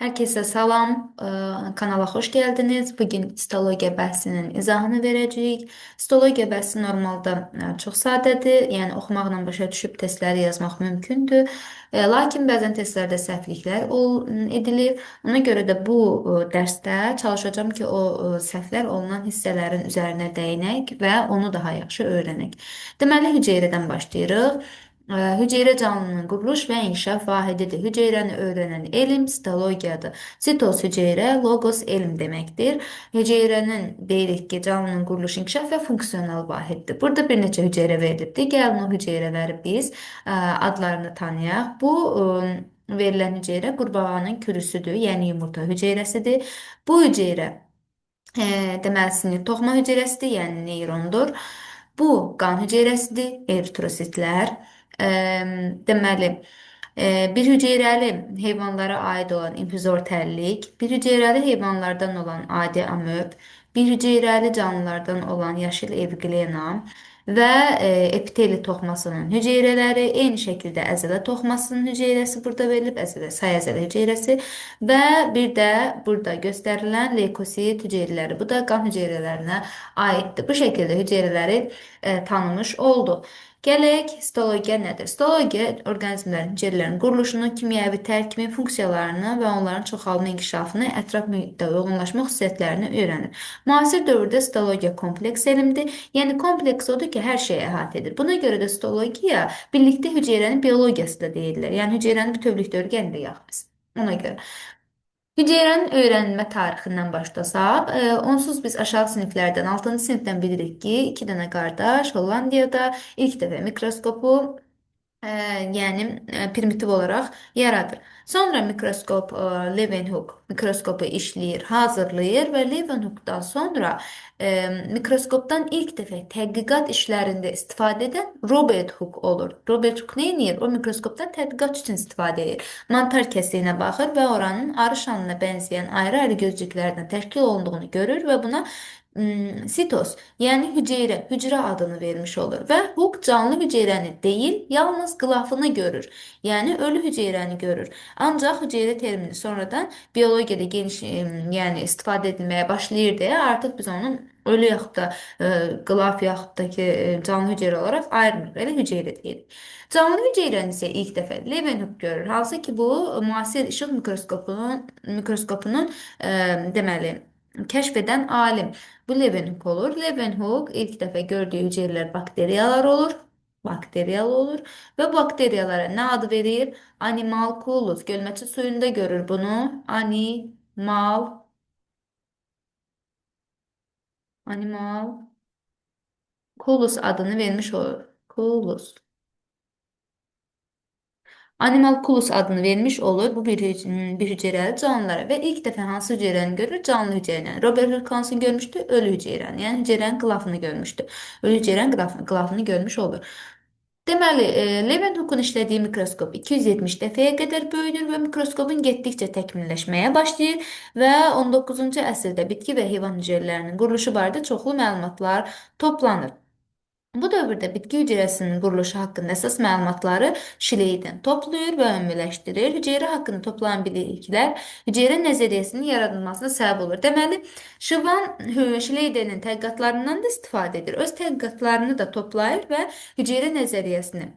Herkese salam, kanala xoş gəldiniz. Bugün histologiya bəhsinin izahını verəcəyik. Histologiya bəhsi normalda çox sadədir, yəni oxumaqla başa düşüb testləri yazmaq mümkündür. Lakin bəzən testlərdə səhvliklər edilir. Ona görə də bu dərsdə çalışacağam ki, o səhvlər olunan hissələrin üzərinə dəyinək və onu daha yaxşı öyrənək. Deməli, hüceyrədən başlayırıq. Hüceyrə canlının quruluş və inkişaf vahididir. Hüceyrəni öyrənən elm sitologiyadır. Sitos hüceyrə, logos elm deməkdir. Hüceyrənin deyirik ki, canlının quruluş, inkişaf və funksional vahiddir. Burada bir neçə hüceyrə verilibdir. Gəlin o hüceyrələri biz adlarını tanıyaq. Bu verilən hüceyrə qurbağanın kürüsüdür, yəni yumurta hüceyrəsidir. Bu hüceyrə deməli sinir toxuma hüceyrəsidir, yəni neyrondur. Bu qan hüceyrəsidir, eritrositlər. E, deməli bir hüceyrəli heyvanlara aid olan infizor tərlik, bir hüceyrəli heyvanlardan olan adi amöb, bir hüceyrəli canlılardan olan yaşıl evglena və epiteli toxmasının hüceyrələri, eyni şəkildə əzələ toxmasının hüceyrəsi burada verilib, say əzələ hüceyrəsi və bir də burada göstərilən leykosit hüceyrələri. Bu da qan hüceyrələrinə aiddir. Bu şəkildə hüceyrələri tanımış olduq. Gələk, histologiya nədir? Histologiya orqanizmlərin hüceyrələrin quruluşunu, kimyəvi tərkibini, funksiyalarını və onların çoxalma inkişafını, ətraf mühitdə uyğunlaşma xüsusiyyətlərini öyrənir. Müasir dövrdə histologiya kompleks elmdir. Yəni kompleks odur ki, hər şeyi əhatə edir. Buna görə də histologiya birlikdə hüceyrənin biologiyası da deyilir. Yəni hüceyrəni bütövlükdə öyrənirik biz. Ona görə. Hüceyrənin öyrənilmə tarixindən başlasaq, onsuz biz aşağı siniflərdən, 6-cı sinifdən bilirik ki, iki dənə qardaş Hollandiyada ilk dəfə mikroskopu yəni primitiv olaraq yaradır. Sonra mikroskop Leeuwenhoek mikroskopu işləyir, hazırlayır və Leeuwenhoekdan sonra mikroskopdan ilk dəfə tədqiqat işlərində istifadə edən Robert Hooke olur. Robert Hooke nə edir? O mikroskopdan tədqiqat üçün istifadə edir. Mantar kəsiyinə baxır və oranın arı şanına bənzəyən ayrı-ayrı gözcüklərdən təşkil olunduğunu görür və buna sitos, yəni hücrə adını vermiş olur və Hooke canlı hüceyrəni deyil, yalnız qılafını görür. Yəni ölü hüceyrəni görür. Ancaq hüceyrə termini sonradan biologiyada geniş, yəni istifadə edilməyə başlayır deyə artıq biz onun ölü yaxud da qılaf yaxud da ki canlı hüceyrə olaraq ayırmırıq. Elə hüceyrə deyirik. Canlı hüceyrəni isə ilk dəfə Leeuwenhoek görür. Hansı ki bu müasir işıq mikroskopunun deməli kəşf edən alim. Bu Leeuwenhoek olur. Leeuwenhoek ilk dəfə gördüyü hüceyrələr bakteriyalar olur. Bakteriyalı olur və bakteriyalara nə adı verir? Animalculus. Gölməçi suyunda görür bunu. Animalculus adını vermiş olur. Culus. Animalculus adını vermiş olur bu bir hüceyrəli canlılara və ilk dəfə hansı hüceyrəni görür? Canlı hüceyrəni. Robert Hooke hansını görmüşdü? Ölü hüceyrəni. Yəni hüceyrənin qılafını görmüşdü. Ölü hüceyrənin qılafını görmüş olur. Deməli, Leeuwenhoek'un işlədiyi mikroskop 270 dəfəyə qədər böyüdür və mikroskopun getdikcə təkmilləşməyə başlayır və 19-cu əsrdə bitki və heyvan hüceyrələrinin quruluşu barədə çoxlu məlumatlar toplanır. Bu dövrdə bitki hüceyrəsinin quruluşu haqqında əsas məlumatları Şleyden toplayır və ümumiləşdirir. Hüceyrə haqqında toplanan biliklər hüceyrə nəzəriyyəsinin yaradılmasına səbəb olur. Deməli, Şleydenin tədqiqatlarından da istifadə edir. Öz tədqiqatlarını da toplayır və hüceyrə nəzəriyyəsini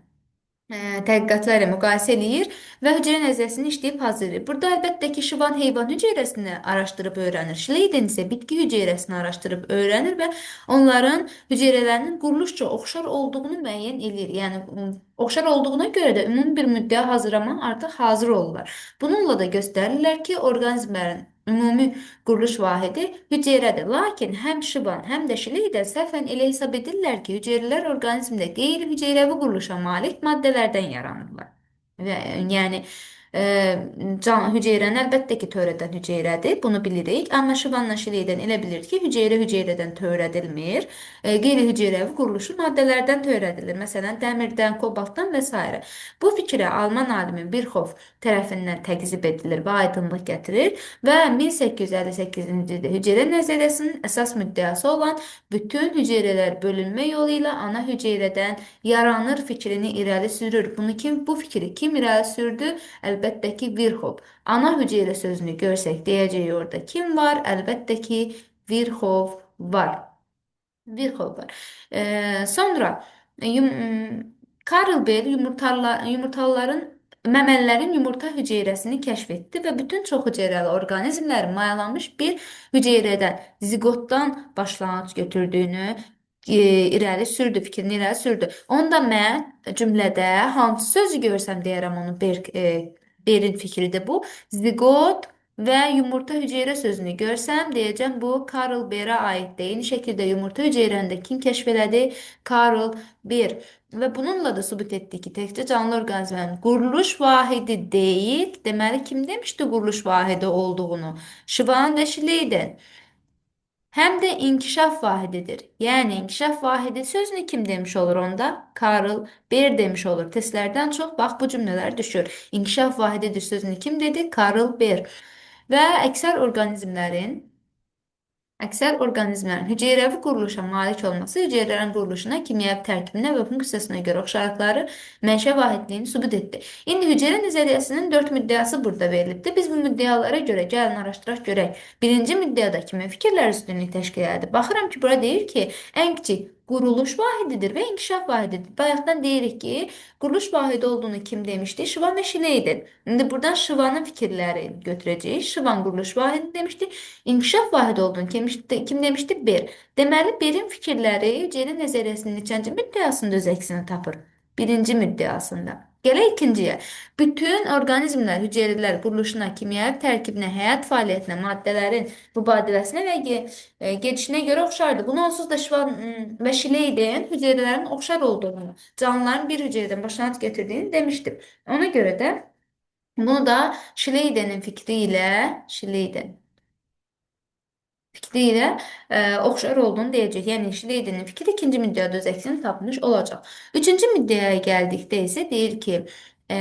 tədqiqatlarla müqayisə eləyir və hüceyrə nəzəriyyəsini işləyib hazırlayır. Burada əlbəttə ki, Şivan heyvan hüceyrəsini araşdırıb öyrənir. Şleyden isə bitki hüceyrəsini araşdırıb öyrənir və onların hüceyrələrinin quruluşca oxşar olduğunu müəyyən eləyir. Yəni oxşar olduğuna görə də ümumi bir müddəa hazırlamaq artıq hazır olurlar. Bununla da göstərirlər ki, orqanizmlərin ümumi quruluş vahidi hüceyrədir. Lakin həm Şivan, həm də Şleyden səhvən elə hesab edirlər ki, hüceyrələr orqanizmdə qeyri-hüceyrəvi quruluşa malik maddələrdən yaranırlar. Və yəni hüceyrəni əlbəttə ki, törədən hüceyrədir. Bunu bilirik. Amma Şivanla Şleyden elə bilir ki, hüceyrə hüceyrədən törədilmir. Qeyri-hüceyrəvi quruluşu maddələrdən törədilir. Məsələn, dəmirdən, kobaltdan və s. Bu fikrə Alman alimi Virchow tərəfindən təqzib edilir və aydınlıq gətirir və 1858-ci ildə hüceyrə nəzəriyyəsinin əsas müddəası olan bütün hüceyrələr bölünmə yolu ilə ana hüceyrədən yaranır fikrini irəli sürür. Bu fikri kim irəli sürdü? Əlbəttə əlbəttə ki, Virxov. Ana hüceyrə sözünü görsək, deyəcəyik orada kim var? Əlbəttə ki, Virxov var. Virxov var. Sonra Karl Bell məməllərin yumurta hüceyrəsini kəşf etdi və bütün çox hüceyrəli orqanizmlərin mayalanmış bir hüceyrədən, ziqotdan başlanğıc götürdüyünü irəli sürdü, fikrini irəli sürdü. Onda mən cümlədə hansı sözü görsəm deyərəm onu Berin fikridir bu. Ziqot və yumurta hüceyrə sözünü görsəm, deyəcəm bu Karl Berə aiddir. Eyni şəkildə yumurta hüceyrəndə kim kəşf elədi? Karl Ber. Və bununla da sübut etdi ki, təkcə canlı orqanizmin quruluş vahidi deyil. Deməli, kim demişdi quruluş vahidi olduğunu? Şivan və Şleyden. Həm də inkişaf vahididir. Yəni, inkişaf vahidi sözünü kim demiş olur onda? Karl Ber demiş olur. Testlərdən çox bax bu cümlələr düşür. İnkişaf vahididir sözünü kim dedi? Karl Ber. Və əksər orqanizmlərin hüceyrəvi quruluşa malik olması hüceyrələrin quruluşuna, kimyəvi tərkibinə və funksiyasına görə oxşarlıqları mənşə vahidliyini sübut etdi. İndi hüceyrə nəzəriyyəsinin 4 müddəası burada verilibdir. Biz bu müddəalara görə gəlin araşdıraq görək. Birinci müddəada kimin fikirləri üstünlük təşkil edir? Baxıram ki, bura deyir ki, ən kiçik quruluş vahididir və inkişaf vahididir. Bayaqdan deyirik ki, quruluş vahidi olduğunu kim demişdi? Şivan və Şleyden. İndi buradan Şivanın fikirləri götürəcəyik. Şivan quruluş vahidi demişdi. İnkişaf vahidi olduğunu kim demişdi? Ber. Deməli, Berin fikirləri Cenin nəzəriyyəsinin neçənci müddəasında öz əksini tapır? Birinci müddəasında. Gələk ikinciyə. Bütün orqanizmlər, hüceyrələr quruluşuna, kimyəvi tərkibinə, həyat fəaliyyətinə, maddələrin mübadiləsinə və gedişinə görə oxşardır. Bunu onsuz da Şivan və Şleyden hüceyrələrin oxşar olduğunu, canlıların bir hüceyrədən başlanğıc getirdiğini demişdim. Ona görə də bunu da Şleyden fikri ilə oxşar olduğunu deyəcək. Yəni, Şleydenin fikri ikinci müddəada öz əksini tapmış olacaq. Üçüncü müddəaya gəldikdə isə deyir ki, e,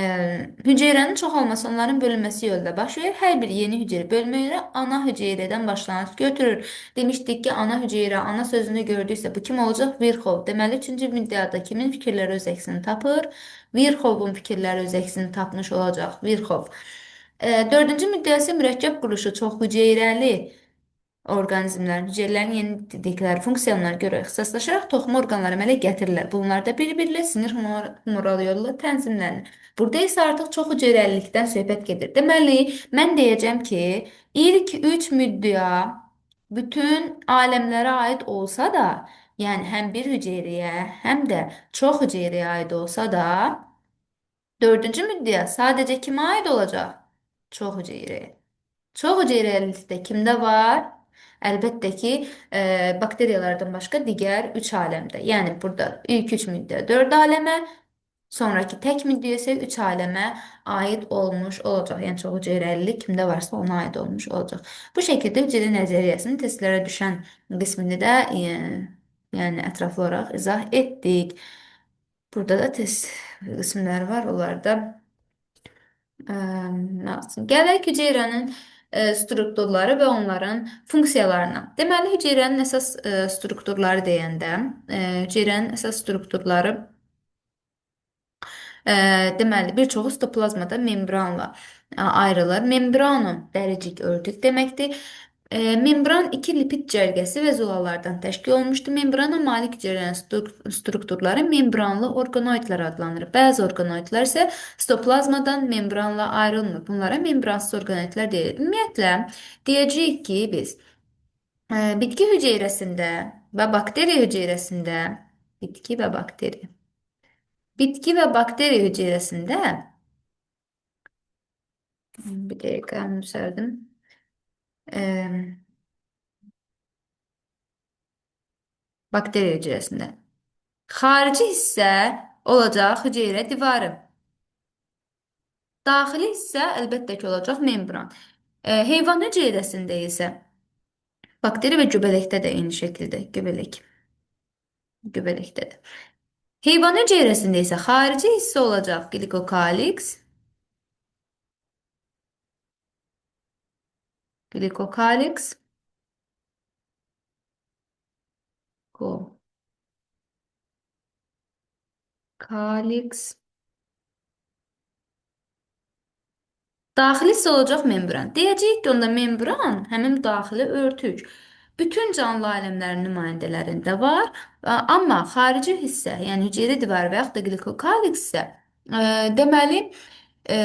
hüceyrənin çoxalması onların bölünməsi yolunda baş verir. Hər bir yeni hüceyrə bölünməyə ana hüceyrədən başlanğıc götürür. Demişdik ki, ana hüceyrə, ana sözünü gördüksə bu kim olacaq? Virxov. Deməli, üçüncü müddəada kimin fikirləri öz əksini tapır? Virxovun fikirləri öz əksini tapmış olacaq. Virxov. Dördüncü müddəası mürəkkəb quruluşu çox hüceyrəli orqanizmlərin hüceyrələrin yeni dedikləri funksiyalarına görə ixtisaslaşaraq toxum orqanları əmələ gətirirlər. Bunlar da bir-birilə sinir humoral yolla tənzimlənir. Burada isə artıq çox hüceyrəlilikdən söhbət gedir. Deməli, mən deyəcəm ki, ilk 3 müddəa bütün aləmlərə aid olsa da, yəni həm bir hüceyrəyə, həm də çox hüceyrəyə aid olsa da, dördüncü müddəa sadəcə kimə aid olacaq? Çox hüceyrəyə. Çox hüceyrəlilikdə kimdə var? Əlbəttə ki, bakteriyalardan başqa digər 3 aləmdə. Yəni burada ilk 3 müddəa 4 aləmə, sonrakı tək müddəa isə 3 aləmə aid olmuş olacaq. Yəni çox hüceyrəlilik kimdə varsa ona aid olmuş olacaq. Bu şəkildə hüceyrə nəzəriyyəsinin testlərə düşən qismini də yəni ətraflı olaraq izah etdik. Burada da test qismləri var. Onlar da lazım. Gələk hüceyrənin strukturları və onların funksiyalarına. Deməli, hüceyrənin əsas strukturları deyəndə, hüceyrənin əsas strukturları deməli, bir çoxu stoplazmada membranla ayrılır. Membranum dəricik örtük deməkdir. Membran iki lipid cərgəsi və zolalardan təşkil olmuşdur. Membrana malik hüceyrənin strukturları membranlı orqanoidlər adlanır. Bəzi orqanoidlər isə stoplazmadan membranla ayrılmır. Bunlara membransız orqanoidlər deyilir. Ümumiyyətlə, deyəcəyik ki, biz bitki hüceyrəsində və bakteriya hüceyrəsində bitki və bakteriya hüceyrəsində bir dəqiqə müsərdim. Bakteriya hüceyrəsində. Xarici hissə olacaq hüceyrə divarı. Daxili hissə əlbəttə ki, olacaq membran. Heyvan hüceyrəsində isə bakteriya və göbələkdə də eyni şəkildə göbələkdədir. Heyvan hüceyrəsində isə xarici hissə olacaq glikokaliks, kaliks Daxili hissə olacaq membran. Deyəcəyik ki, onda membran həmin daxili örtük. Bütün canlı aləmlərin nümayəndələrində var, amma xarici hissə, yəni hüceyrə divarı və yaxud da qlikokalix isə deməli e,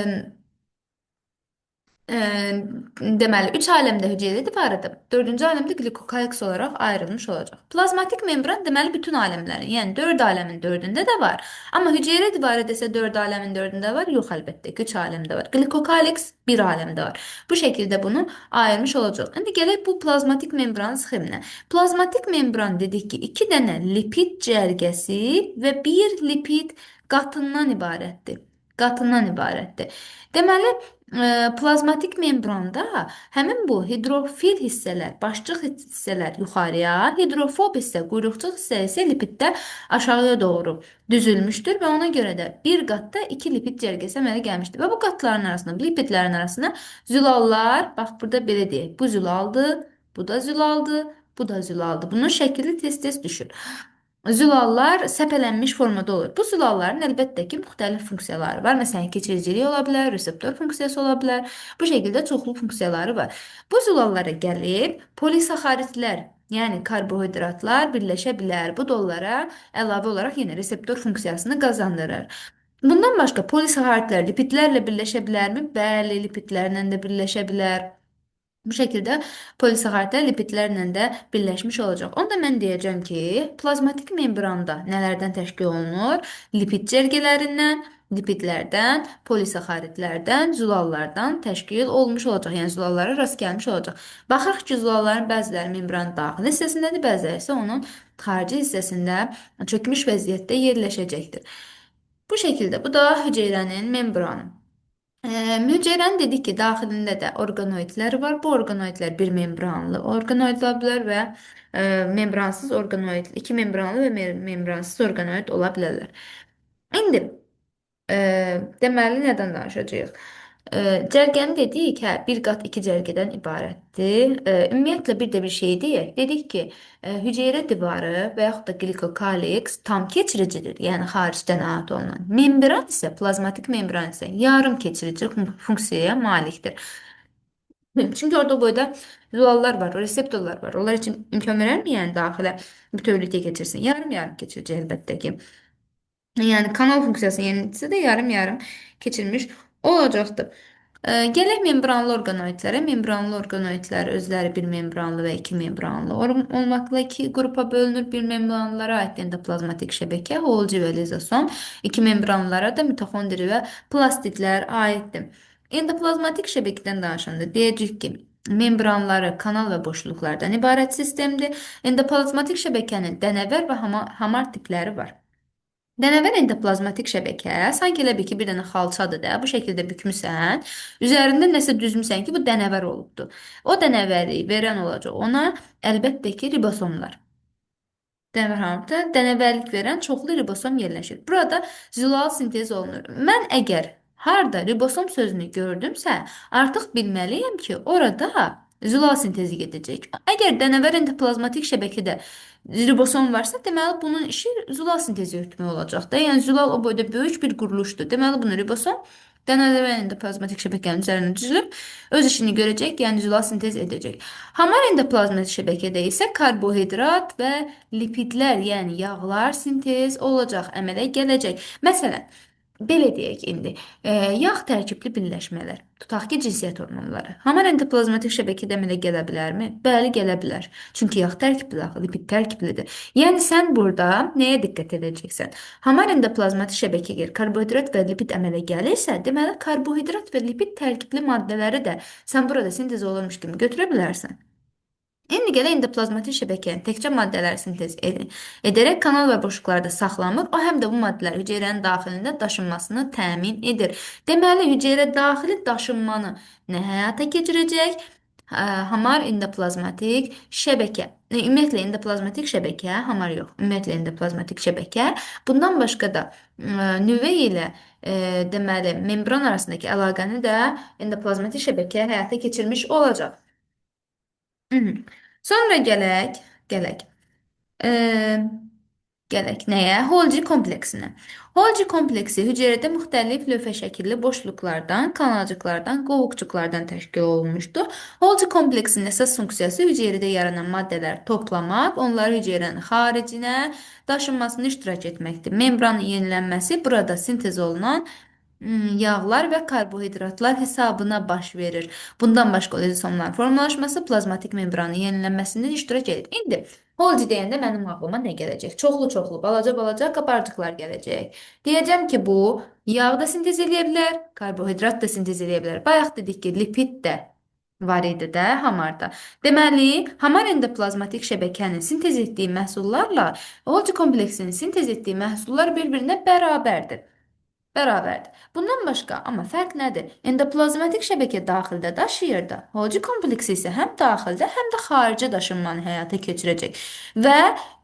deməli, 3 aləmdə hüceyrə divarıdır. 4-cü aləmdə qlikokalix olaraq ayrılmış olacaq. Plazmatik membran deməli bütün aləmlərin, yəni 4 aləmin 4-ündə də var. Amma hüceyrə divarı desə 4 aləmin 4-ündə var, yox əlbəttə ki, 3 aləmdə var. Qlikokalix bir aləmdə var. Bu şəkildə bunu ayırmış olacaq. İndi gələk bu plazmatik membranın sxeminə. Plazmatik membran dedik ki, 2 dənə lipid cərgəsi və bir lipid qatından ibarətdir. Qatından ibarətdir. Deməli, plazmatik membranda həmin bu hidrofil hissələr, başçıq hissələr yuxarıya, hidrofob hissə, quyruqçuq hissə isə lipiddə aşağıya doğru düzülmüşdür və ona görə də bir qatda iki lipid cərgəsi əmələ gəlmişdir. Və bu qatların arasında, bu lipidlərin arasında zülallar, bax burada belə deyək, bu zülaldır, bu da zülaldır, bu da zülaldır. Bunun şəkli tez-tez düşür. Zülallar səpələnmiş formada olur. Bu zülalların əlbəttə ki, müxtəlif funksiyaları var. Məsələn, keçiricilik ola bilər, reseptor funksiyası ola bilər. Bu şəkildə çoxlu funksiyaları var. Bu zülallara gəlib polisaxaridlər, yəni karbohidratlar birləşə bilər. Bu da onlara əlavə olaraq yenə reseptor funksiyasını qazandırır. Bundan başqa polisaxaridlər lipidlərlə birləşə bilərmi? Bəli, lipidlərlə də birləşə bilər. Bu şəkildə polisaxaridlər lipidlərlə də birləşmiş olacaq. Onda mən deyəcəm ki, plazmatik membranda nələrdən təşkil olunur? Lipid cərgələrindən, lipidlərdən, polisaxaridlərdən, zülallardan təşkil olmuş olacaq. Yəni zülallara rast gəlmiş olacaq. Baxırıq ki, zülalların bəziləri membranın daxili hissəsindədir, bəziləri isə onun xarici hissəsində çökmüş vəziyyətdə yerləşəcəkdir. Bu şəkildə bu da hüceyrənin membranı. Mücərrən dedik ki, daxilində də orqanoidlər var. Bu orqanoidlər bir membranlı orqanoid ola bilər və membransız orqanoid, iki membranlı və membransız orqanoid ola bilərlər. İndi deməli nədən danışacağıq? Cərgəni dedik, hə, bir qat iki cərgədən ibarətdir. Ümumiyyətlə bir də bir şey deyək. Dedik ki, hüceyrə divarı və yaxud da qlikokalix tam keçiricidir, yəni xaricdən əldə olunan. Membran isə, plazmatik membran isə yarım keçirici funksiyaya malikdir. Çünki orada boyda zülallar var, reseptorlar var. Onlar üçün imkan verərmi, yəni daxilə bütövlükdə keçirsin? Yarım-yarım keçirəcək əlbəttə ki. Yəni kanal funksiyası yenidirsə də yarım-yarım keçirmiş olacaqdır. Gələk membranlı orqanoidlərə. Membranlı orqanoidlər özləri bir membranlı və iki membranlı olmaqla iki qrupa bölünür. Bir membranlılara aid endoplazmatik şəbəkə, Golgi və lizosom. İki membranlılara da mitoxondri və plastidlər aiddir. Endoplazmatik şəbəkədən danışanda deyəcəyik ki, membranları kanal və boşluqlardan ibarət sistemdir. Endoplazmatik şəbəkənin dənəvər və hamar tipləri var. Dənəvər endoplazmatik şəbəkə sanki elə bil ki, bir dənə xalçadır da, bu şəkildə bükmüsən, üzərində nəsə düzmüsən ki, bu dənəvər olubdur. O dənəvəri verən olacaq ona əlbəttə ki, ribosomlar. Dənəvərdə dənəvərlik verən çoxlu ribosom yerləşir. Burada zülal sintez olunur. Mən əgər harda ribosom sözünü gördümsə, artıq bilməliyəm ki, orada zülal sintezi gedəcək. Əgər dənəvər endoplazmatik şəbəkədə ribosom varsa, deməli bunun işi zülal sintezi etmək olacaq da. Yəni zülal o boyda böyük bir quruluşdur. Deməli bunu ribosom dənəvər endoplazmatik şəbəkənin üzərində düzülüb öz işini görəcək, yəni zülal sintez edəcək. Hamar endoplazmatik şəbəkədə isə karbohidrat və lipidlər, yəni yağlar sintez olacaq, əmələ gələcək. Məsələn, belə deyək indi, yağ tərkibli birləşmələr, tutaq ki, cinsiyyət hormonları. Hamar endoplazmatik şəbəkədə əmələ gələ bilərmi? Bəli, gələ bilər. Çünki yağ tərkiblidir, lipid tərkiblidir. Yəni sən burada nəyə diqqət edəcəksən? Hamar endoplazmatik şəbəkə əgər karbohidrat və lipid əmələ gəlirsə, deməli karbohidrat və lipid tərkibli maddələri də sən burada sintez olurmuş kimi götürə bilərsən. İndi gələk endoplazmatik şəbəkənin təkcə maddələri sintez edərək kanal və boşluqlarda saxlanmır. O həm də bu maddələr hüceyrənin daxilində daşınmasını təmin edir. Deməli, hüceyrə daxili daşınmanı nə həyata keçirəcək? Hamar endoplazmatik şəbəkə. Ümumiyyətlə endoplazmatik şəbəkə, hamar yox, ümumiyyətlə endoplazmatik şəbəkə. Bundan başqa da nüvə ilə deməli membran arasındakı əlaqəni də endoplazmatik şəbəkə həyata keçirmiş olacaq. Mhm. Sonra gələk. Eee, Gələk nəyə? Holgi kompleksinə. Holgi kompleksi hüceyrədə müxtəlif lövhə şəkilli boşluqlardan, kanalcıqlardan, qovuqcuqlardan təşkil olunmuşdur. Holgi kompleksinin əsas funksiyası hüceyrədə yaranan maddələri toplamaq, onları hüceyrənin xaricinə daşınmasını iştirak etməkdir. Membranın yenilənməsi burada sintez olunan yağlar və karbohidratlar hesabına baş verir. Bundan başqa lizosomların formalaşması plazmatik membranın yenilənməsində iştirak edir. İndi Holgi deyəndə mənim ağlıma nə gələcək? Çoxlu-çoxlu, balaca-balaca qabarcıqlar gələcək. Deyəcəm ki, bu yağ da sintez edə bilər, karbohidrat da sintez edə bilər. Bayaq dedik ki, lipid də var idi də hamarda. Deməli, hamar endoplazmatik şəbəkənin sintez etdiyi məhsullarla Golgi kompleksinin sintez etdiyi məhsullar bir-birinə bərabərdir. Bərabərdir. Bundan başqa, amma fərq nədir? Endoplazmatik şəbəkə daxildə daşıyır da. Holgi kompleksi isə həm daxildə, həm də xarici daşınmanı həyata keçirəcək. Və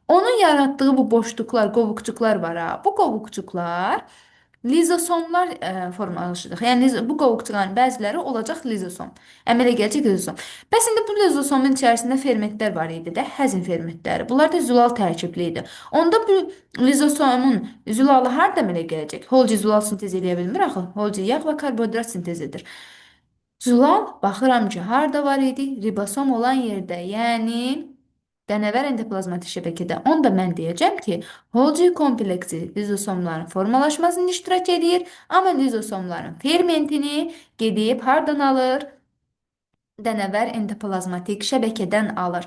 onun yaratdığı bu boşluqlar, qovuqcuqlar var ha. Bu qovuqcuqlar lizosomlar formalaşacaq. Yəni bu qovuqcuqların bəziləri olacaq lizosom. Əmələ gələcək lizosom. Bəs indi bu lizosomun içərisində fermentlər var idi də, həzm fermentləri. Bunlar da zülal tərkibli idi. Onda bu lizosomun zülalı harda əmələ gələcək? Holgi zülal sintez edə bilmir axı. Holgi yağ və karbohidrat sintez edir. Zülal baxıram ki, harda var idi? Ribosom olan yerdə. Yəni dənəvər endoplazmatik şəbəkədə. Onda mən deyəcəm ki, Golgi kompleksi lizosomların formalaşmasını iştirak edir, amma lizosomların fermentini gedib hardan alır? Dənəvər endoplazmatik şəbəkədən alır.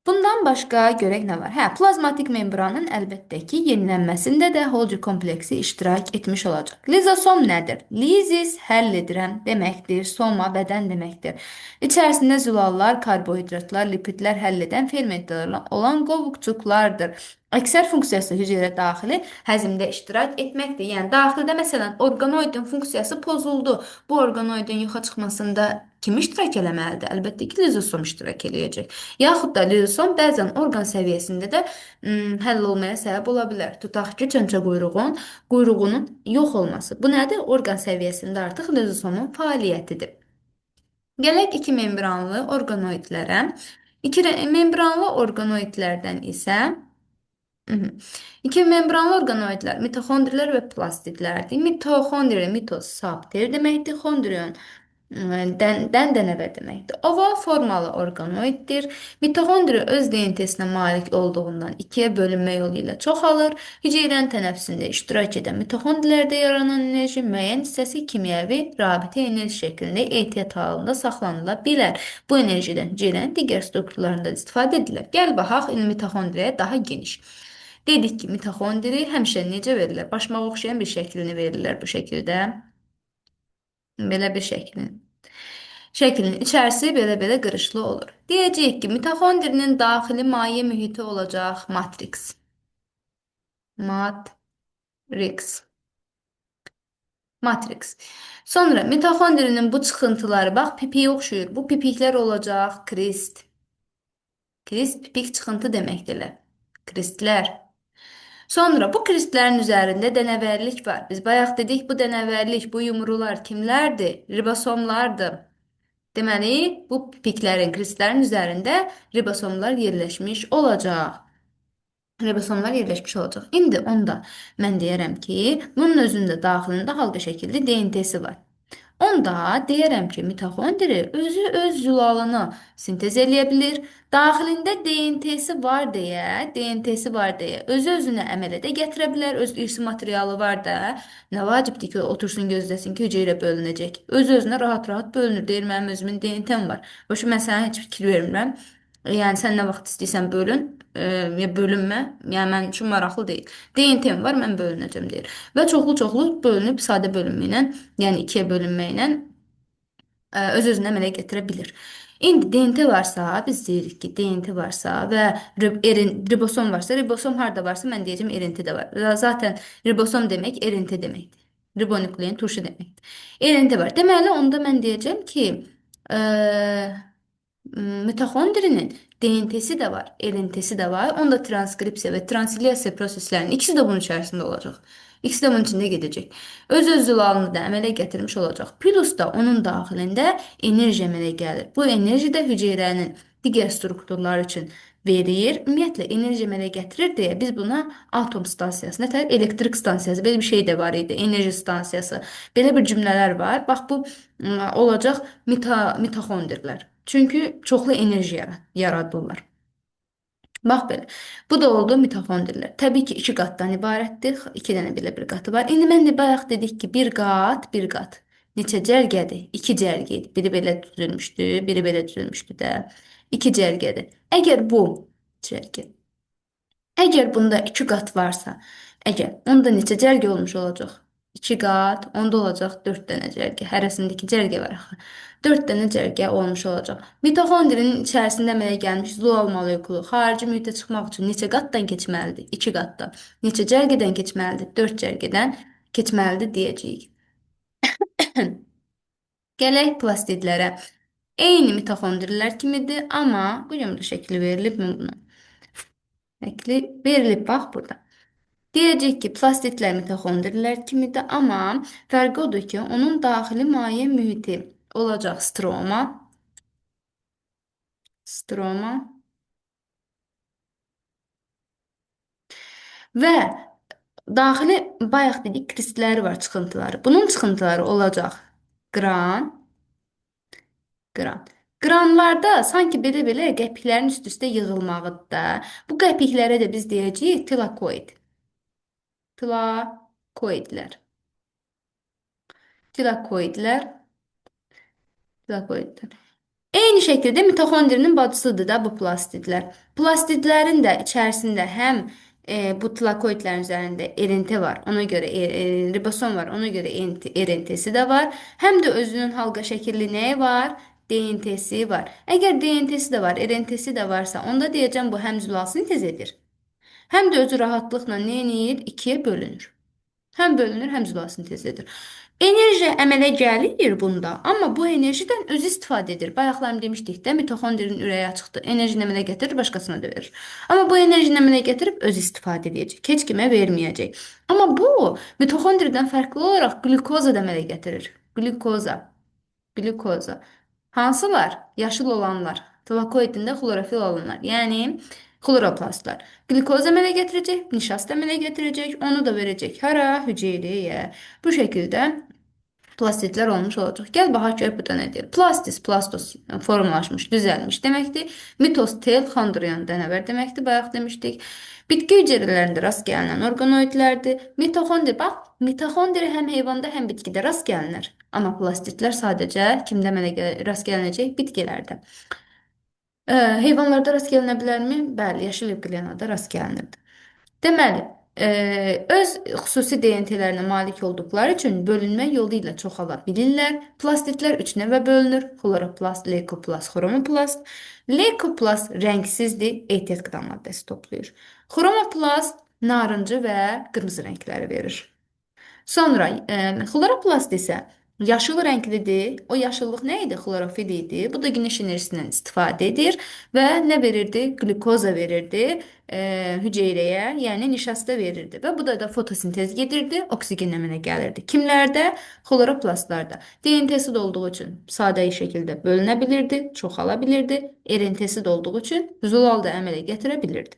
Bundan başqa görək nə var? Hə, plazmatik membranın əlbəttə ki, yenilənməsində də Golgi kompleksi iştirak etmiş olacaq. Lizosom nədir? Lizis həll edirəm deməkdir, soma bədən deməkdir. İçərisində zülallar, karbohidratlar, lipidlər həll edən fermentlər olan qovuqcuqlardır. Əksər funksiyası hüceyrə daxili həzmdə iştirak etməkdir. Yəni daxildə məsələn orqanoidin funksiyası pozuldu. Bu orqanoidin yoxa çıxmasında kim iştirak eləməlidir? Əlbəttə ki, lizosom iştirak eləyəcək. Yaxud da lizosom bəzən orqan səviyyəsində də həll olmaya səbəb ola bilər. Tutaq ki, çönçə quyruğunun yox olması. Bu nədir? Orqan səviyyəsində artıq lizosomun fəaliyyətidir. Gələk iki membranlı orqanoidlərə. İki membranlı orqanoidlərdən isə İki membranlı orqanoidlər mitoxondrilər və plastidlərdir. Mitoxondriya mitoz saptir deməkdir. Xondrion dənəvər deməkdir. Oval formalı orqanoiddir. Mitoxondriya öz DNT-sinə malik olduğundan ikiyə bölünmə yolu ilə çoxalır. Hüceyrənin tənəffüsündə iştirak edən mitoxondrilərdə yaranan enerji müəyyən hissəsi kimyəvi rabitə enerji şəklində ehtiyat halında saxlanıla bilər. Bu enerjidən hüceyrənin digər strukturlarında istifadə edilir. Gəl baxaq mitoxondriyaya daha geniş. Dedik ki, mitoxondri həmişə necə verilir? Başmağa oxşayan bir şəklini verirlər bu şəkildə. Belə bir şəklin. Şəklin içərisi belə-belə qırışlı olur. Deyəcəyik ki, mitoxondrinin daxili maye mühiti olacaq matriks. Matriks. Sonra mitoxondrinin bu çıxıntıları, bax, pipiyə oxşuyur. Bu pipiklər olacaq krist. Krist pipik çıxıntı deməkdirlər. Kristlər. Sonra bu kristlərin üzərində dənəvərlik var. Biz bayaq dedik bu dənəvərlik, bu yumrular kimlərdir? Ribosomlardır. Deməli, bu piklərin, kristlərin üzərində ribosomlar yerləşmiş olacaq. İndi onda mən deyərəm ki, bunun özündə daxilində halqa şəkilli DNT-si var. Onda deyərəm ki, mitoxondri özü öz zülalını sintez eləyə bilir. Daxilində DNT-si var deyə, özü-özünə əmələ də gətirə bilər, öz irsi materialı var da. Nə vacibdir ki, otursun gözləsin ki, hüceyrə bölünəcək. Öz-özünə rahat-rahat bölünür, deyir, mənim özümün DNT-m var. Boşu, mən sənə heç fikir vermirəm. Yəni, sən nə vaxt istəyirsən bölün, ya bölünmə, yəni mənim üçün maraqlı deyil. DNT-m var, mən bölünəcəm deyir. Və çoxlu-çoxlu bölünüb sadə bölünmə ilə, yəni ikiyə bölünmə ilə öz-özünə əmələ gətirə bilir. İndi DNT varsa, biz deyirik ki, DNT varsa və ribosom varsa, ribosom harda varsa, mən deyəcəm RNT də var. Zaten ribosom demək RNT deməkdir. Ribonuklein turşu deməkdir. RNT var. Deməli, onda mən deyəcəm ki, mitoxondrinin DNT-si də var, RNT-si də var. Onda transkripsiya və translyasiya proseslərinin ikisi də bunun içərisində olacaq. İkisi də bunun içində gedəcək. Öz zülalını da əmələ gətirmiş olacaq. Plus da onun daxilində enerji əmələ gəlir. Bu enerji də hüceyrənin digər strukturlar üçün verir. Ümumiyyətlə enerji əmələ gətirir deyə biz buna atom stansiyası, nətər elektrik stansiyası, belə bir şey də var idi, enerji stansiyası. Belə bir cümlələr var. Bax bu olacaq mitoxondrilər. Çünki çoxlu enerji yaradırlar. Bax belə. Bu da oldu mitoxondrilər. Təbii ki, iki qatdan ibarətdir. İki dənə belə bir qatı var. İndi mən də bayaq dedik ki, bir qat, bir qat. Neçə cərgədir? İki cərgə idi. Biri belə düzülmüşdü, biri belə düzülmüşdü də. İki cərgədir. Əgər bu cərgə, əgər bunda iki qat varsa, əgər onda neçə cərgə olmuş olacaq? İki qat, onda olacaq dörd dənə cərgə. Hərəsində iki cərgə var axı. Dörd dənə cərgə olmuş olacaq. Mitoxondrinin içərisində əmələ gəlmiş zolal molekulu xarici mühitə çıxmaq üçün neçə qatdan keçməlidir? İki qatdan. Neçə cərgədən keçməlidir? Dörd cərgədən keçməlidir deyəcəyik. Gələk plastidlərə. Eyni mitoxondrilər kimidir, amma bu cümlə şəkli verilib mi buna? Şəkli verilib bax burada. Deyəcək ki, plastidlər mitoxondrilər kimidir, amma fərqi odur ki, onun daxili maye mühiti olacaq stroma və daxili bayaq dedik kristləri var, çıxıntıları. Bunun çıxıntıları olacaq qran, qran. Qranlarda sanki belə-belə qəpiklərin üst-üstə yığılmağıdır da. Bu qəpiklərə də biz deyəcəyik tilakoid. Tilakoidlər. Tilakoidlər. Tilakoidlər. Eyni şəkildə mitoxondrinin bacısıdır da bu plastidlər. Plastidlərin də içərisində həm bu tilakoidlərin üzərində RNT var, ona görə ribosom var, ona görə RNT-si də var. Həm də özünün halqa şəkilli nəyi var? DNT-si var. Əgər DNT-si də var, RNT-si də varsa, onda deyəcəm bu həm zülal sintez edir, həm də özü rahatlıqla nə edir? İkiyə bölünür. Həm bölünür, həm zülal sintez edir. Enerji əmələ gəlir bunda, amma bu enerjidən özü istifadə edir. Bayaqlar demişdik də, mitoxondrinin ürəyi açıqdır. Enerjini əmələ gətirir, başqasına da verir. Amma bu enerjini əmələ gətirib özü istifadə edəcək. Heç kimə verməyəcək. Amma bu mitoxondriden fərqli olaraq qlükoza da əmələ gətirir. Qlükoza. Qlükoza. Hansılar? Yaşıl olanlar. Tilakoidində xlorofil olanlar. Yəni xloroplastlar. Qlükoz əmələ gətirəcək, nişast əmələ gətirəcək, onu da verəcək hara? Hüceyrəyə. Bu şəkildə plastidlər olmuş olacaq. Gəl baxaq görək bu da nədir? Plastis, plastos formalaşmış, düzəlmiş deməkdir. Mitos, tel, xondrion, dənəvər deməkdir. Bayaq demişdik. Bitki hüceyrələrində rast gəlinən orqanoidlərdir. Mitoxondri, bax, mitoxondri həm heyvanda, həm bitkidə rast gəlinir. Amma plastidlər sadəcə kimdə əmələ rast gəlinəcək? Bitkilərdə. Heyvanlarda rast gəlinə bilərmi? Bəli, yaşıl evqliyonada rast gəlinirdi. Deməli, öz xüsusi DNT-lərinə malik olduqları üçün bölünmə yolu ilə çoxala bilirlər. Plastidlər üç növə bölünür. Xloroplast, leykoplast, xromoplast. Leykoplast rəngsizdir, etil qida maddəsi toplayır. Xromoplast narıncı və qırmızı rəngləri verir. Sonra xloroplast isə yaşıl rənglidir. O yaşıllıq nə idi? Xlorofil idi. Bu da günəş enerjisindən istifadə edir və nə verirdi? Qlükoza verirdi hüceyrəyə, yəni nişasta verirdi və bu da fotosintez gedirdi, oksigen əmələ gəlirdi. Kimlərdə? Xloroplastlarda. DNT-si də olduğu üçün sadə şəkildə bölünə bilirdi, çoxala bilirdi. RNT-si də olduğu üçün zolal da əmələ gətirə bilirdi.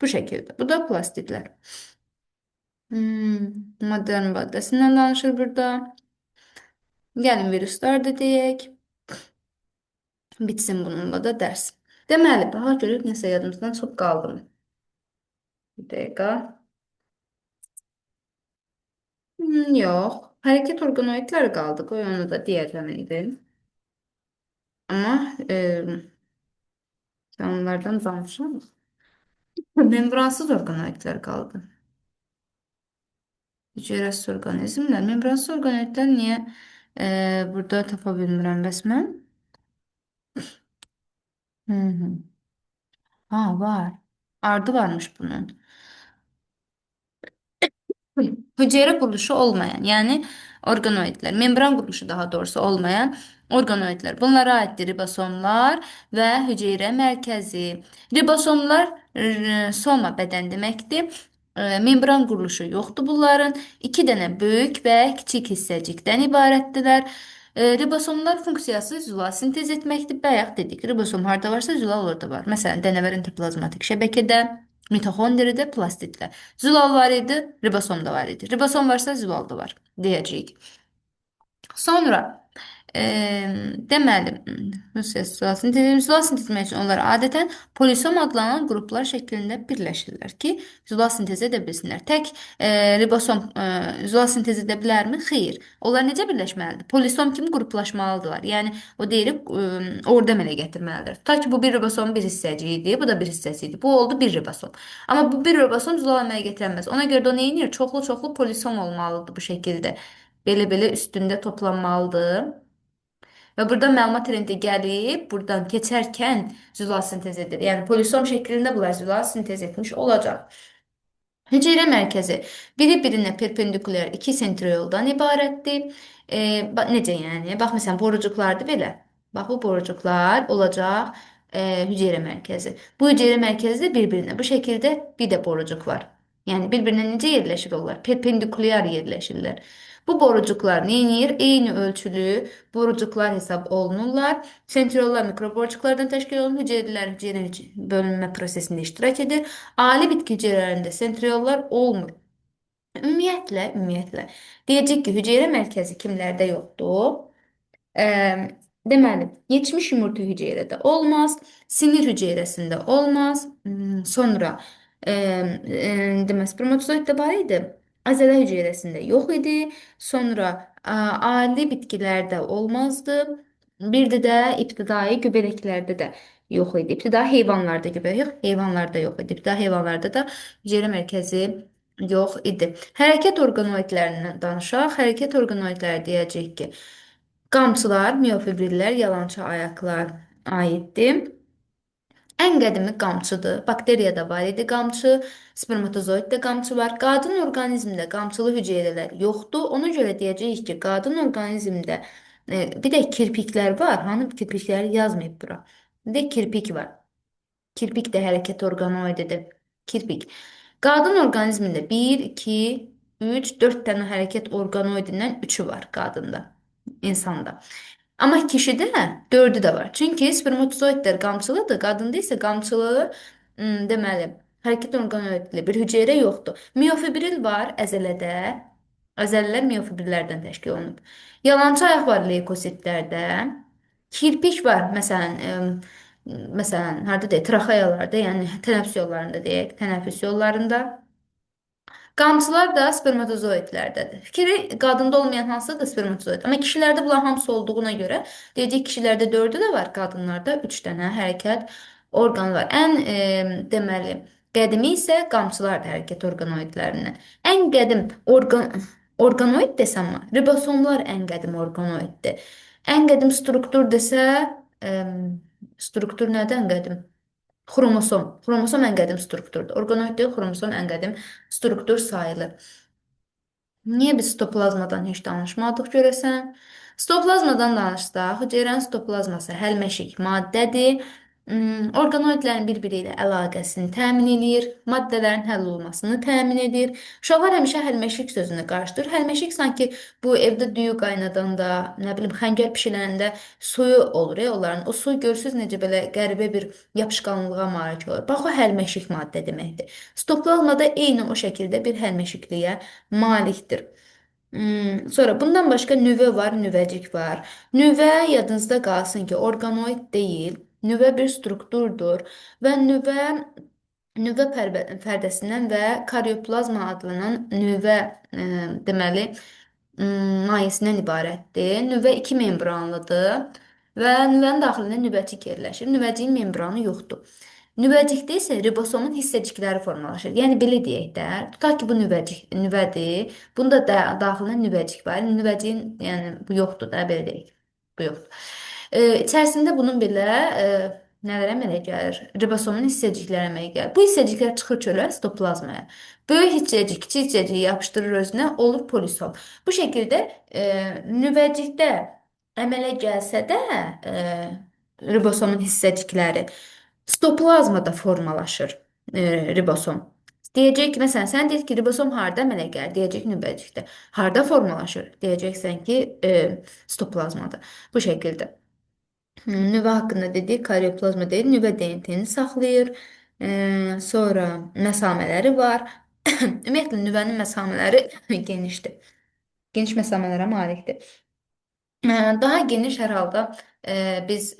Bu şəkildə. Bu da plastidlər. Modern maddəsindən danışır burada. Gəlin viruslar da deyək. Bitsin bununla da dərs. Deməli, baxa görək nəsə yadımızdan çox qaldı mı? Bir dəqiqə. Yox. Hərəkət orqanoidləri qaldı. Qoy onu da deyəcəm indi. Amma onlardan danışalım. Membransız orqanoidlər qaldı. Hüceyrəsiz orqanizmlər. Membransız orqanoidlər niyə burada tapa bilmirəm bəs mən? Hı -hı. Ha, var. Ardı varmış bunun. Hücre quruluşu olmayan, yəni orqanoidlər, membran quruluşu daha doğrusu olmayan orqanoidlər. Bunlara aiddir ribosomlar və hüceyrə mərkəzi. Ribosomlar soma bədən deməkdir. Membran quruluşu yoxdur bunların. İki dənə böyük və kiçik hissəcikdən ibarətdirlər. Ribosomlar funksiyası zülal sintez etməkdir. Bayaq dedik, ribosom harda varsa zülal orada var. Məsələn, dənəvər entoplazmatik şəbəkədə, mitoxondriyada, plastiddə. Zülal var idi, ribosom da var idi. Ribosom varsa zülal da var deyəcəyik. Sonra deməli, zülal sintez etmək üçün onlar adətən polisom adlanan qruplar şəklində birləşirlər ki, zülal sintez edə bilsinlər. Tək ribosom zülal sintez edə bilərmi? Xeyr. Onlar necə birləşməlidir? Polisom kimi qruplaşmalıdırlar. Yəni o deyilib orda əmələ gətirməlidir. Ta ki bu bir ribosomun bir hissəciyi idi, bu da bir hissəsi idi. Bu oldu bir ribosom. Amma bu bir ribosom zülal əmələ gətirə bilməz. Ona görə də o nə edir? Çoxlu-çoxlu polisom olmalıdır bu şəkildə. Belə-belə üstündə toplanmalıdır. Və burada məlumat trendi gəlib, buradan keçərkən zülal sintez edir. Yəni polisom şəklində bunlar zülal sintez etmiş olacaq. Hüceyrə mərkəzi biri-birinə perpendikulyar iki sentrioldan ibarətdir. Necə yəni? Bax, məsələn, borucuqlardır belə. Bax, bu borucuqlar olacaq hüceyrə mərkəzi. Bu hüceyrə mərkəzi də bir-birinə. Bu şəkildə bir də borucuq var. Yəni bir-birinə necə yerləşir onlar? Perpendikulyar yerləşirlər. Bu borucuqlar neyinir? Eyni ölçülü borucuqlar hesab olunurlar. Sentriollar mikroborucuqlardan təşkil olunur. Hüceyrələr hüceyrə bölünmə prosesində iştirak edir. Ali bitki hüceyrələrində sentriollar olmur. Ümumiyyətlə deyəcək ki, hüceyrə mərkəzi kimlərdə yoxdur? Deməli, yetişmiş yumurta hüceyrədə olmaz, sinir hüceyrəsində olmaz. Sonra deməli, spermatozoiddə var idi. Əzələ hüceyrəsində yox idi. Sonra ali bitkilərdə olmazdı. Bir də ibtidai göbələklərdə də yox idi. İbtidai heyvanlarda göbələk, heyvanlarda yox idi. İbtidai heyvanlarda da hüceyrə mərkəzi yox idi. Hərəkət orqanoidlərindən danışaq. Hərəkət orqanoidləri deyəcək ki, qamçılar, miofibrillər, yalançı ayaqlar aiddir. Ən qədimi qamçıdır. Bakteriyada var idi qamçı, spermatozoiddə qamçı var. Qadın orqanizmində qamçılı hüceyrələr yoxdur. Ona görə deyəcəyik ki, qadın orqanizmində bir də kirpiklər var. Hanı kirpikləri yazmayıb bura. Bir də kirpik var. Kirpik də hərəkət orqanoididir. Kirpik. Qadın orqanizmində 1, 2, 3, 4 dənə hərəkət orqanoidindən 3-ü var qadında, insanda. Amma kişidə 4-ü də var. Çünki spermatozoidlər qamçılıdır, qadında isə qamçılı, deməli, hərəkət orqanoidli bir hüceyrə yoxdur. Miofibril var əzələdə. Əzəllər miofibrillərdən təşkil olunub. Yalançı ayaq var leykositlərdə. Kirpik var, məsələn, harda deyək, traxeyalarda, yəni tənəffüs yollarında deyək, tənəffüs yollarında. Qamçılar da spermatozoidlərdədir. Fikri qadında olmayan hansıdır? Spermatozoid. Amma kişilərdə bunlar hamısı olduğuna görə deyəcək kişilərdə 4-ü də var, qadınlarda 3 dənə hərəkət orqanı var. Ən deməli qədimi isə qamçılardır hərəkət orqanoidlərindən. Ən qədim orqanoid desəm, ribosomlar ən qədim orqanoiddir. Ən qədim struktur desə, struktur nədən qədim? Xromosom. Xromosom ən qədim strukturdur. Orqanoid deyil, xromosom ən qədim struktur sayılır. Niyə biz stoplazmadan heç danışmadıq görəsən? Stoplazmadan danışsaq, hüceyrənin stoplazması həlməşik maddədir. Orqanoidlərin bir-biri ilə əlaqəsini təmin edir, maddələrin həll olunmasını təmin edir. Uşaqlar həmişə həlməşik sözünü qarşıdır. Həlməşik sanki bu evdə düyü qaynadanda, nə bilim, xəngəl bişirəndə suyu olur, onların. O su görürsüz necə belə qəribə bir yapışqanlığa malik olur. Bax, o həlməşik maddə deməkdir. Stoplazmada eyni o şəkildə bir həlməşikliyə malikdir. Sonra bundan başqa nüvə var, nüvəcik var. Nüvə yadınızda qalsın ki, orqanoid deyil, nüvə bir strukturdur və nüvə pərdəsindən və karyoplazma adlanan nüvə deməli mayesindən ibarətdir. Nüvə iki membranlıdır və nüvənin daxilində nüvəcik yerləşir. Nüvəciyin membranı yoxdur. Nüvəcikdə isə ribosomun hissəcikləri formalaşır. Yəni belə deyək də, tutaq ki bu nüvədir. Bunda da daxilində nüvəcik var. Nüvəciyin, yəni bu yoxdur da, belə deyək. Bu yoxdur. İçərisində bunun belə nələr əmələ gəlir? Ribosomun hissəcikləri əmələ gəlir. Bu hissəciklər çıxır çölə, stoplazmaya. Böyük hissəcik, kiçik hissəcik yapışdırır özünə, olur polisom. Bu şəkildə nüvəcikdə əmələ gəlsə də ribosomun hissəcikləri stoplazmada formalaşır ribosom. Deyəcək ki, məsələn, sən deyir ki, ribosom harda əmələ gəlir? Deyəcək növbəcikdə. Harda formalaşır? Deyəcəksən ki, stoplazmada. Bu şəkildə. Nüvə haqqında dedik, karyoplazma deyil, nüvə DNT-ni saxlayır. Sonra məsamələri var. Ümumiyyətlə, nüvənin məsamələri genişdir. Geniş məsamələrə malikdir. Daha geniş hər halda biz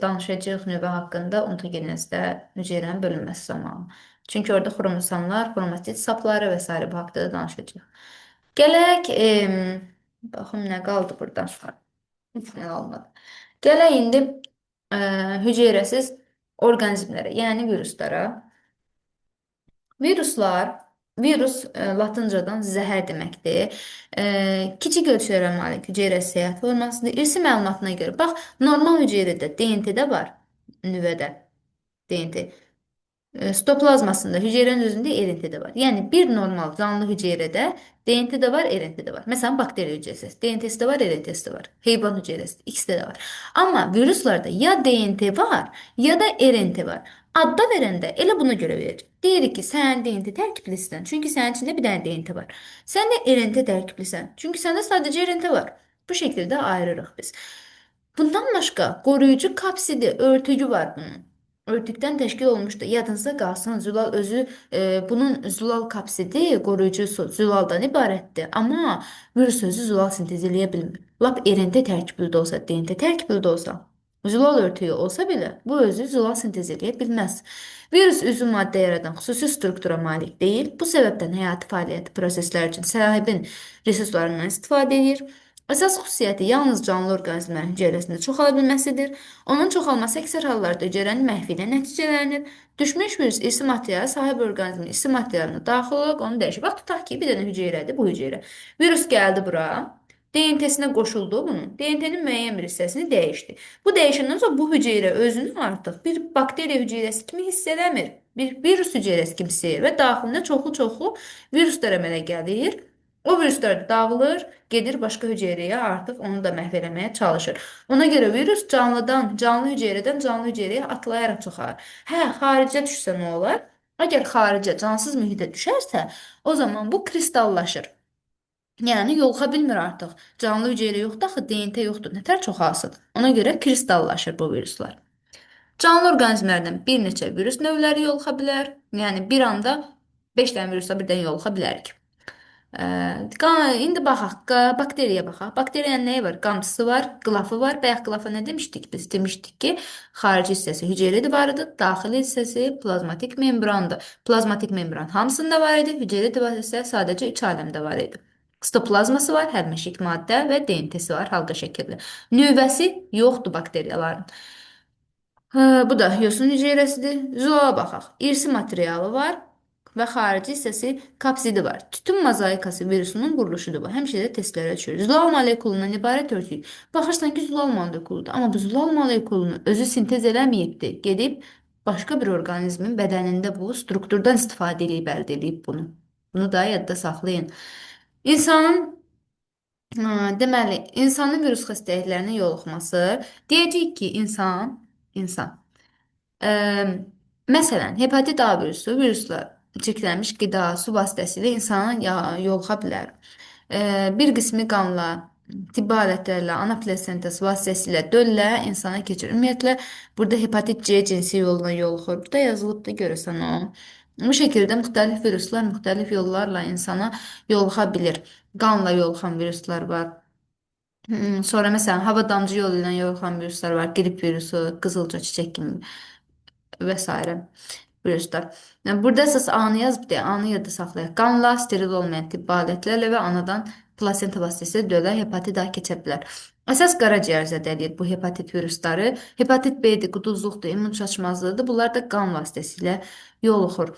danışacağıq nüvə haqqında ontogenezdə hüceyrənin bölünməsi zamanı. Çünki orada xromosomlar, xromatid sapları və s. bu haqqda da danışacağıq. Gələk, baxım nə qaldı burada. Heç nə qalmadı. Gələk indi hüceyrəsiz orqanizmlərə, yəni viruslara. Viruslar, latıncadan zəhər deməkdir. Kiçik ölçülərə malik hüceyrə səyahət formasıdır. İrsi məlumatına görə, bax, normal hüceyrədə DNT-də var, nüvədə DNT. Stoplazmasında hücrenin özündə RNT də var. Yəni bir normal canlı hüceyrədə DNT də var, RNT də var. Məsələn, bakteriya hücrəsi, DNT-si də var, RNT-si də var. Heyvan hücrəsi, ikisi də var. Amma viruslarda ya DNT var, ya da RNT var. Adda verəndə elə buna görə verir. Deyirik ki, sən DNT tərkiblisən, çünki sənin içində bir dənə DNT var. Sən də RNT tərkiblisən, çünki səndə sadəcə RNT var. Bu şəkildə ayırırıq biz. Bundan başqa qoruyucu kapsidi, örtücü var bunun. Örtükdən təşkil olmuşdur. Yadınızda qalsın, zülal özü bunun zülal kapsidi qoruyucusu zülaldan ibarətdir. Amma virus özü zülal sintez eləyə bilmir. Lap RNT tərkibli də olsa, DNT tərkibli də olsa, zülal örtüyü olsa belə bu özü zülal sintez eləyə bilməz. Virus üzvü maddə yaradan xüsusi struktura malik deyil. Bu səbəbdən həyati fəaliyyət prosesləri üçün sahibin resurslarından istifadə edir. Əsas xüsusiyyəti yalnız canlı orqanizmlərin hüceyrəsində çoxala bilməsidir. Onun çoxalması əksər hallarda hüceyrənin məhvi ilə nəticələnir. Düşmüş virus irsi materiala sahib orqanizmin irsi materialına daxil olaraq onu dəyişir. Bax, tutaq ki, bir dənə hüceyrədir bu hüceyrə. Virus gəldi bura. DNT-sinə qoşuldu bunun. DNT-nin müəyyən bir hissəsini dəyişdi. Bu dəyişəndən sonra bu hüceyrə özünü artıq bir bakteriya hüceyrəsi kimi hiss eləmir. Bir virus hüceyrəsi kimi hiss edir və daxilində çoxlu-çoxlu viruslar əmələ gəlir. O viruslar da dağılır, gedir başqa hüceyrəyə, artıq onu da məhv eləməyə çalışır. Ona görə virus canlıdan, canlı hüceyrədən canlı hüceyrəyə atlayaraq çoxalır. Hə, xaricə düşsə nə olar? Əgər xaricə, cansız mühitə düşərsə, o zaman bu kristallaşır. Yəni yoluxa bilmir artıq. Canlı hüceyrə yoxdur, axı DNT yoxdur. Nətər çoxalsın? Ona görə kristallaşır bu viruslar. Canlı orqanizmlərdən bir neçə virus növləri yoluxa bilər. Yəni bir anda 5 dənə virusla birdən yoluxa bilərik. İndi baxaq, bakteriyaya baxaq. Bakteriyanın nəyi var? Qamçısı var, qılafı var. Bayaq qılafa nə demişdik? Biz demişdik ki, xarici hissəsi hüceyrə divarıdır, daxili hissəsi plazmatik membrandır. Plazmatik membran hamısında var idi, hüceyrə divarı isə sadəcə iç aləmdə var idi. Stoplazması var, hərməşik maddə və DNT-si var halqa şəkildə. Nüvəsi yoxdur bakteriyaların. Bu da yosun hüceyrəsidir. Zülala baxaq. İrsi materialı var və xarici hissəsi kapsidi var. Tütün mozaikası virusunun quruluşudur bu. Həmişə də testlərə düşür. Zülal molekulundan ibarət örtük. Baxırsan ki, zülal molekuludur. Amma bu zülal molekulunu özü sintez eləməyibdir. Gedib başqa bir orqanizmin bədənində bu strukturdan istifadə edib əldə edib bunu. Bunu da yadda saxlayın. İnsanın deməli, insanın virus xəstəliklərinə yoluxması, deyəcəyik ki, insan. Ə, Məsələn, hepatit A virusu, viruslar çirklənmiş qida, su vasitəsilə insana yoluxa bilər. Bir qismi qanla, tibbi alətlərlə, anaplasentaz vasitəsilə döllə insana keçir. Ümumiyyətlə, burada hepatit C cinsi yolla yoluxur. Burada yazılıb da görəsən o. Bu şəkildə müxtəlif viruslar müxtəlif yollarla insana yoluxa bilir. Qanla yoluxan viruslar var. Sonra məsələn hava damcı yolu ilə yoluxan viruslar var. Qrip virusu, qızılca çiçək kimi və s. viruslar. Yəni, burada əsas anı yazıb deyə, anı yadda saxlayaq. Qanla, steril olmayan tibbi alətlərlə və anadan plasenta vasitəsilə dölə hepatit A keçə bilər. Əsas qaraciyər zədələyir bu hepatit virusları. Hepatit B-dir, quduzluqdur, immun çatışmazlığıdır. Bunlar da qan vasitəsilə yoluxur.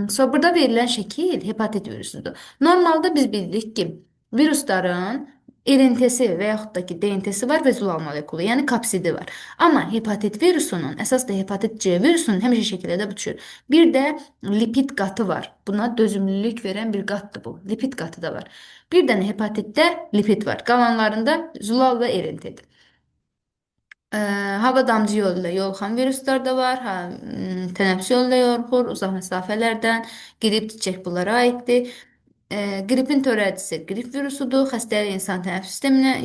Sonra burada verilən şəkil hepatit virusudur. Normalda biz bilirik ki, virusların RNT-si və yaxud da ki, DNT-si var və zülal molekulu, yəni kapsidi var. Amma hepatit virusunun, əsas da hepatit C virusunun həmişə şəkildə bu düşür. Bir də lipid qatı var. Buna dözümlülük verən bir qatdır bu. Lipid qatı da var. Bir dənə hepatitdə lipid var. Qalanlarında zülal və RNT-dir. Ee, Hava damcı yolu ilə yoluxan viruslar da var. Tənəffüs yolu ilə yoluxur, uzaq məsafələrdən. Qrip, çiçək bunlara aiddir. Qripin törədicisi qrip virusudur. Xəstəlik insan tənəffüs sisteminə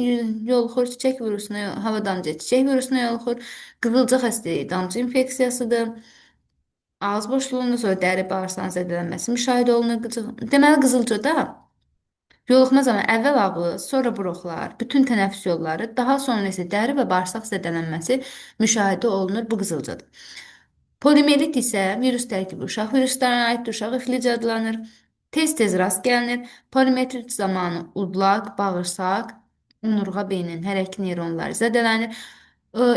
yoluxur. Çiçək virusuna, hava damcı çiçək virusuna yoluxur. Qızılca xəstəliyi damcı infeksiyasıdır. Ağız boşluğunda sonra dəri bağırsağın zədələnməsi müşahidə olunur. Deməli qızılcada yoluxma zamanı əvvəl ağız, sonra bronxlar, bütün tənəffüs yolları, daha sonra isə dəri və bağırsaq zədələnməsi müşahidə olunur bu qızılcada. Poliomiyelit isə virus tərkibi uşaq viruslarına aiddir, uşaq iflic adlanır. Tez-tez rast gəlinir. Poliomiyelit zamanı udlaq, bağırsaq, onurğa beynin hər iki neyronları zədələnir.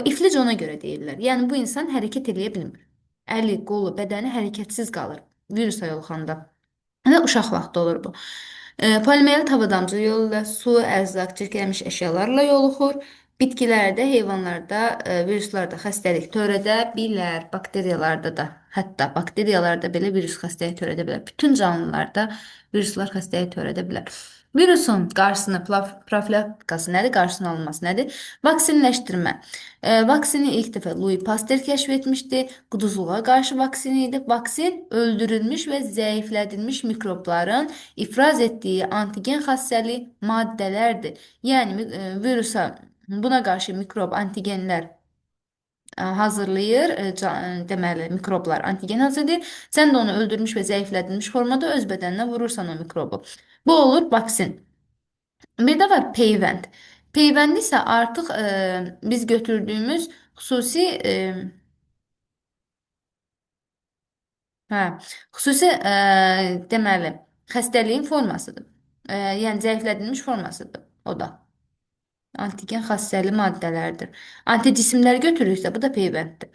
İflic ona görə deyirlər. Yəni bu insan hərəkət eləyə bilmir. Əli, qolu, bədəni hərəkətsiz qalır virusa yoluxanda. Və uşaq vaxtı olur bu. Polimerli havadancıl yolu ilə su, ərzaq, çirklənmiş əşyalarla yoluxur. Bitkilərdə, heyvanlarda, viruslarda xəstəlik törədə bilər. Bakteriyalarda da, hətta bakteriyalarda belə virus xəstəlik törədə bilər. Bütün canlılarda viruslar xəstəlik törədə bilər. Virusun qarşısını, profilaktikası nədir? Qarşısının alınması nədir? Vaksinləşdirmə. Vaksini ilk dəfə Louis Pasteur kəşf etmişdi. Quduzluğa qarşı vaksini idi. Vaksin öldürülmüş və zəiflədilmiş mikrobların ifraz etdiyi antigen xassəli maddələrdir. Yəni buna qarşı mikrob antigenlər hazırlayır, deməli mikroblar antigen hazırlayır. Sən də onu öldürmüş və zəiflədilmiş formada öz bədəninə vurursan o mikrobu. Bu olur vaksin. Bir də var peyvənd. Peyvənd isə artıq biz götürdüyümüz xüsusi hə, xüsusi deməli xəstəliyin formasıdır. Yəni zəiflədilmiş formasıdır o da. Antigen xassəli maddələrdir. Anticisimləri götürürüksə, bu da peyvənddir.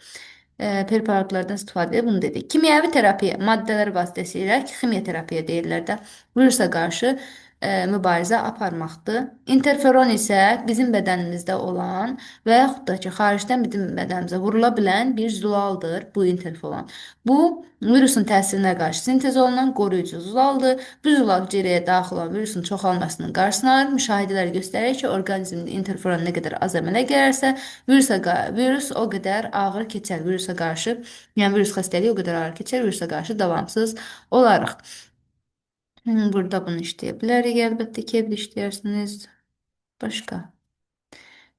Preparatlardan istifadə edib bunu dedik. Kimyəvi terapiya, maddələr vasitəsilə ximiya terapiya deyirlər də, virusa qarşı mübarizə aparmaqdır. Interferon isə bizim bədənimizdə olan və yaxud da ki, xaricdən bizim bədənimizə vurula bilən bir zulaldır, bu interferon. Bu, virusun təsirinə qarşı sintez olunan qoruyucu zulaldır. Bu zulaq ciriyə daxil olan virusun çoxalmasının qarşısını alır. Müşahidələr göstərir ki, orqanizmdə interferon nə qədər az əmələ gələrsə, virus o qədər ağır keçər virusa qarşı, yəni virus xəstəliyi o qədər ağır keçər virusa qarşı davamsız olaraq. Burada bunu işləyə bilərik, əlbəttə ki, evdə işləyirsiniz. Başqa.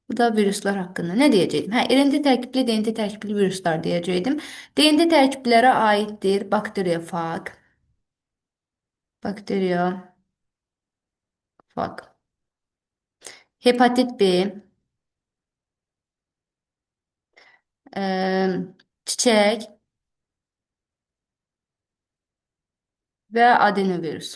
Bu da viruslar haqqında. Nə deyəcəkdim? Hə, RNT tərkibli, DNT tərkibli viruslar deyəcəkdim. DNT tərkiblərə aiddir bakteriofag, hepatit B, çiçək və adenovirus.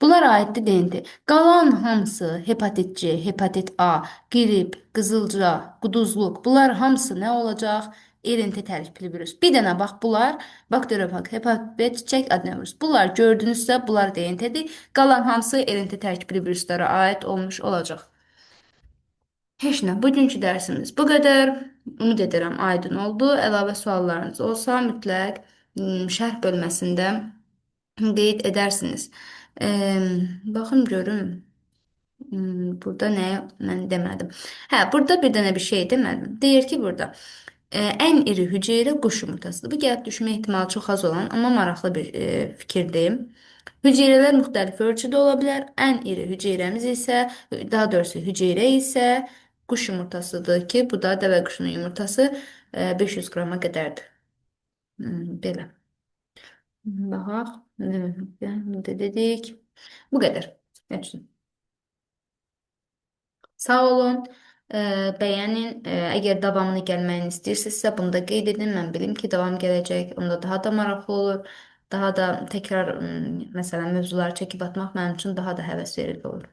Bunlar aiddir DNT. Qalan hamısı hepatit C, hepatit A, qrip, qızılca, quduzluq. Bunlar hamısı nə olacaq? RNT tərkibli virus. Bir dənə bax bunlar bakteriofag, hepatit B, çiçək, adenovirus. Bunlar gördünüzsə bunlar DNT-dir. Qalan hamısı RNT tərkibli viruslara aid olmuş olacaq. Heç nə, bugünkü dərsimiz bu qədər. Ümid edirəm aydın oldu. Əlavə suallarınız olsa mütləq şərh bölməsində qeyd edərsiniz. Baxın görüm. Burada nə mən demədim. Hə, burada bir dənə bir şey demədim. Deyir ki, burada ən iri hüceyrə quş yumurtasıdır. Bu gəlib düşmə ehtimalı çox az olan, amma maraqlı bir fikirdir. Hüceyrələr müxtəlif ölçüdə ola bilər. Ən iri hüceyrəmiz isə, daha doğrusu hüceyrə isə quş yumurtasıdır ki, bu da dəvə quşunun yumurtası 500 qrama qədərdir. Belə. Baxaq. Ne dedik? Bu qədər. Yaxşı. Sağ olun. Bəyənin. Əgər davamını gəlməyini istəyirsinizsə, bunu da qeyd edin. Mən bilim ki, davam gələcək. Onda daha da maraqlı olur. Daha da təkrar, məsələn, mövzuları çəkib atmaq mənim üçün daha da həvəs verici olur.